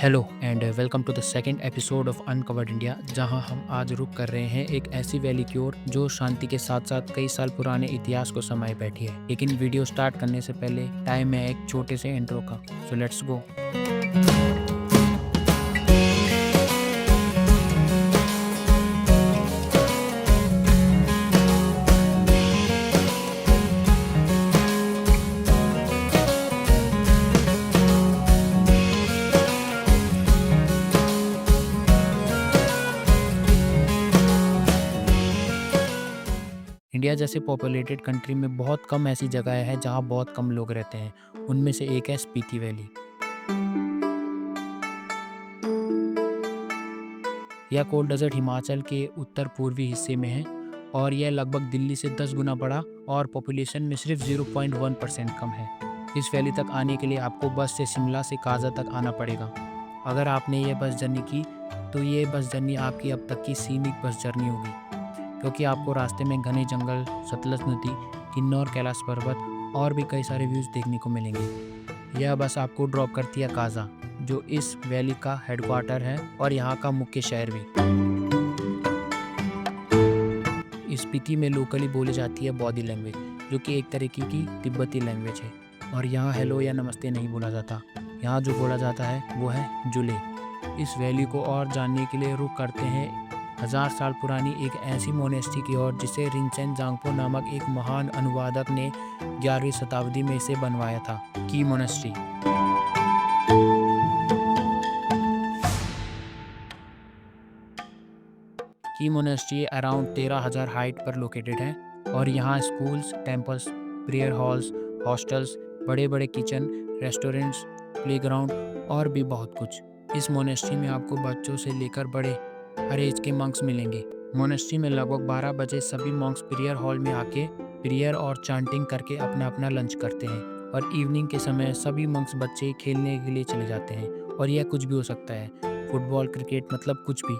Hello and welcome to the second episode of uncovered India, जहां हम आज रुक कर रहे हैं एक ऐसी वैली की ओर जो शांति के साथ साथ कई साल पुराने इतिहास को समाये बैठी है। लेकिन वीडियो स्टार्ट करने से पहले टाइम है एक छोटे से इंट्रो का, सो लेट्स गो। इंडिया जैसे पॉपुलेटेड कंट्री में बहुत कम ऐसी जगह है जहां बहुत कम लोग रहते हैं। उनमें से एक है स्पीति वैली। यह कोल्ड डेजर्ट हिमाचल के उत्तर पूर्वी हिस्से में है और यह लगभग दिल्ली से 10 गुना बड़ा और पॉपुलेशन में सिर्फ 0.1% कम है। इस वैली तक आने के लिए आपको बस से शिमला से काजा तक आना पड़ेगा। अगर आपने ये बस जर्नी की तो ये बस जर्नी आपकी अब तक की सीनिक बस जर्नी होगी, क्योंकि आपको रास्ते में घने जंगल, सतलज नदी, किन्नौर कैलाश पर्वत और भी कई सारे व्यूज़ देखने को मिलेंगे। यह बस आपको ड्रॉप करती है काजा, जो इस वैली का हेडक्वार्टर है और यहाँ का मुख्य शहर भी। स्पीति में लोकली बोली जाती है बौद्धी लैंग्वेज, जो कि एक तरीके की तिब्बती लैंग्वेज है। और यहाँ हेलो या नमस्ते नहीं बोला जाता, यहाँ जो बोला जाता है वो है जुले। इस वैली को और जानने के लिए रुक करते हैं 1000 साल पुरानी एक ऐसी मोनेस्ट्री की ओर जिसे रिंचेन जांगपो नामक एक महान अनुवादक ने 11वीं शताब्दी में इसे बनवाया था, की मोनेस्ट्री। की मोनेस्ट्री अराउंड 13,000 हाइट पर लोकेटेड है और यहाँ schools, temples, prayer halls, hostels, बड़े बड़े किचन, रेस्टोरेंट्स, प्लेग्राउंड और भी बहुत कुछ। इस मोनेस्ट्री में आपको बच्चों से लेकर बड़े हर एज के मंक्स मिलेंगे। मोनेस्ट्री में लगभग 12 बजे सभी मंक्स प्रेयर हॉल में आके प्रेयर और चांटिंग करके अपना अपना लंच करते हैं और इवनिंग के समय सभी मंक्स बच्चे खेलने के लिए चले जाते हैं। और यह कुछ भी हो सकता है, फुटबॉल, क्रिकेट, मतलब कुछ भी।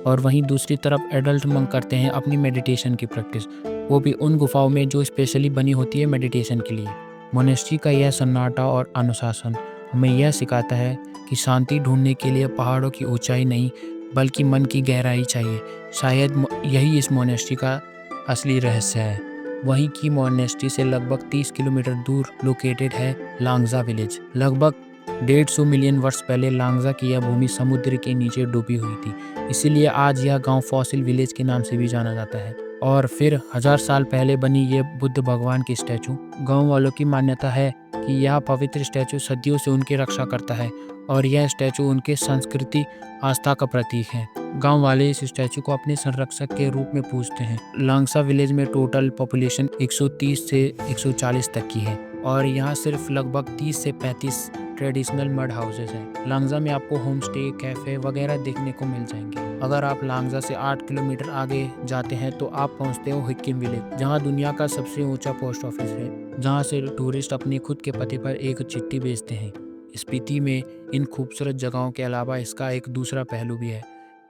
और वहीं दूसरी तरफ एडल्ट मंक करते हैं अपनी मेडिटेशन की प्रैक्टिस, वो भी उन गुफाओं में जो स्पेशली बनी होती है मेडिटेशन के लिए। मोनेस्ट्री का यह सन्नाटा और अनुशासन हमें यह सिखाता है कि शांति ढूंढने के लिए पहाड़ों की ऊंचाई नहीं बल्कि मन की गहराई चाहिए। शायद यही इस मोनेस्ट्री का असली रहस्य है। वहीं की मोनेस्ट्री से लगभग 30 किलोमीटर दूर लोकेटेड है लांगजा विलेज। लगभग 150 मिलियन वर्ष पहले लांगजा की यह भूमि समुद्र के नीचे डूबी हुई थी, इसीलिए आज यह गांव फॉसिल विलेज के नाम से भी जाना जाता है। और फिर 1000 साल पहले बनी ये बुद्ध भगवान की स्टैचू, गांव वालों की मान्यता है कि यह पवित्र स्टैचू सदियों से उनकी रक्षा करता है और यह स्टैचू उनके संस्कृति आस्था का प्रतीक है। गांव वाले इस स्टैचू को अपने संरक्षक के रूप में पूजते हैं। लांगसा विलेज में टोटल पॉपुलेशन 130 से 140 तक की है और यहाँ सिर्फ लगभग 30 से 35 ट्रेडिशनल मड हाउसेस हैं। लांगजा में आपको होम स्टे, कैफे वगैरह देखने को मिल जाएंगे। अगर आप लांगजा से 8 किलोमीटर आगे जाते हैं तो आप पहुंचते हो हिक्किम विलेज, जहां दुनिया का सबसे ऊंचा पोस्ट ऑफिस है, जहां से टूरिस्ट अपने खुद के पते पर एक चिट्ठी भेजते हैं। स्पीति में इन खूबसूरत जगहों के अलावा इसका एक दूसरा पहलू भी है,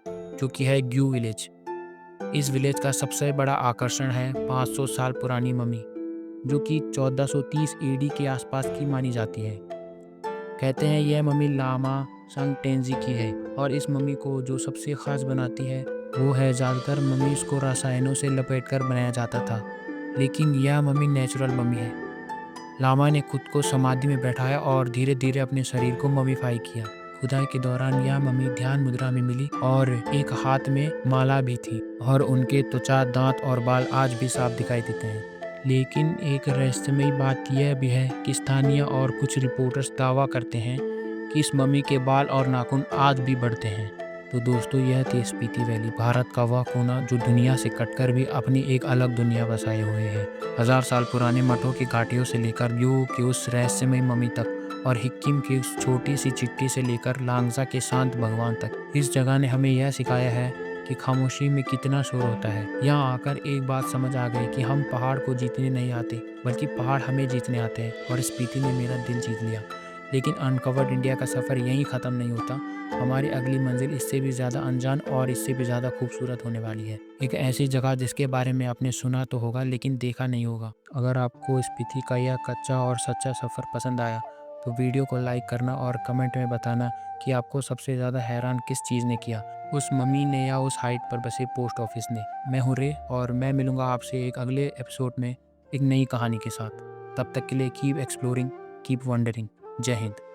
जो कि है ग्यू विलेज। इस विलेज का सबसे बड़ा आकर्षण है 500 साल पुरानी मम्मी, जो कि 1430 एडी के आसपास की मानी जाती है। कहते हैं यह मम्मी लामा संग टेंजी की है और इस मम्मी को जो सबसे खास बनाती है वो है ज़्यादातर मम्मीज़ को रसायनों से लपेटकर बनाया जाता था, लेकिन यह मम्मी नेचुरल मम्मी है। लामा ने खुद को समाधि में बैठाया और धीरे धीरे अपने शरीर को मम्मीफाई किया। खुदाई के दौरान यह मम्मी ध्यान मुद्रा में मिली और एक हाथ में माला भी थी और उनके त्वचा, दांत और बाल आज भी साफ दिखाई देते हैं। लेकिन एक रहस्यमयी बात यह भी है कि स्थानीय और कुछ रिपोर्टर्स दावा करते हैं कि इस मम्मी के बाल और नाखून आज भी बढ़ते हैं। तो दोस्तों, यह थी स्पीति वैली, भारत का वह कोना जो दुनिया से कटकर भी अपनी एक अलग दुनिया बसाए हुए है। 1000 साल पुराने मठों की घाटियों से लेकर व्यू की उस रहस्यमयी मम्मी तक और हिक्किम की उस छोटी सी चिट्ठी से लेकर लांगजा के शांत भगवान तक, इस जगह ने हमें यह सिखाया है कि खामोशी में कितना शोर होता है। यहाँ आकर एक बात समझ आ गई कि हम पहाड़ को जीतने नहीं आते, बल्कि पहाड़ हमें जीतने आते हैं। और स्पीति ने मेरा दिल जीत लिया। लेकिन अनकवर्ड इंडिया का सफ़र यहीं ख़त्म नहीं होता। हमारी अगली मंजिल इससे भी ज़्यादा अनजान और इससे भी ज़्यादा खूबसूरत होने वाली है। एक ऐसी जगह जिसके बारे में आपने सुना तो होगा लेकिन देखा नहीं होगा। अगर आपको स्पीति का यह कच्चा और सच्चा सफ़र पसंद आया तो वीडियो को लाइक करना और कमेंट में बताना कि आपको सबसे ज़्यादा हैरान किस चीज़ ने किया, उस मम्मी ने या उस हाइट पर बसे पोस्ट ऑफिस ने। मैं हूँ रे और मैं मिलूँगा आपसे एक अगले एपिसोड में एक नई कहानी के साथ। तब तक के लिए कीप एक्सप्लोरिंग, कीप वंडरिंग। जय हिंद।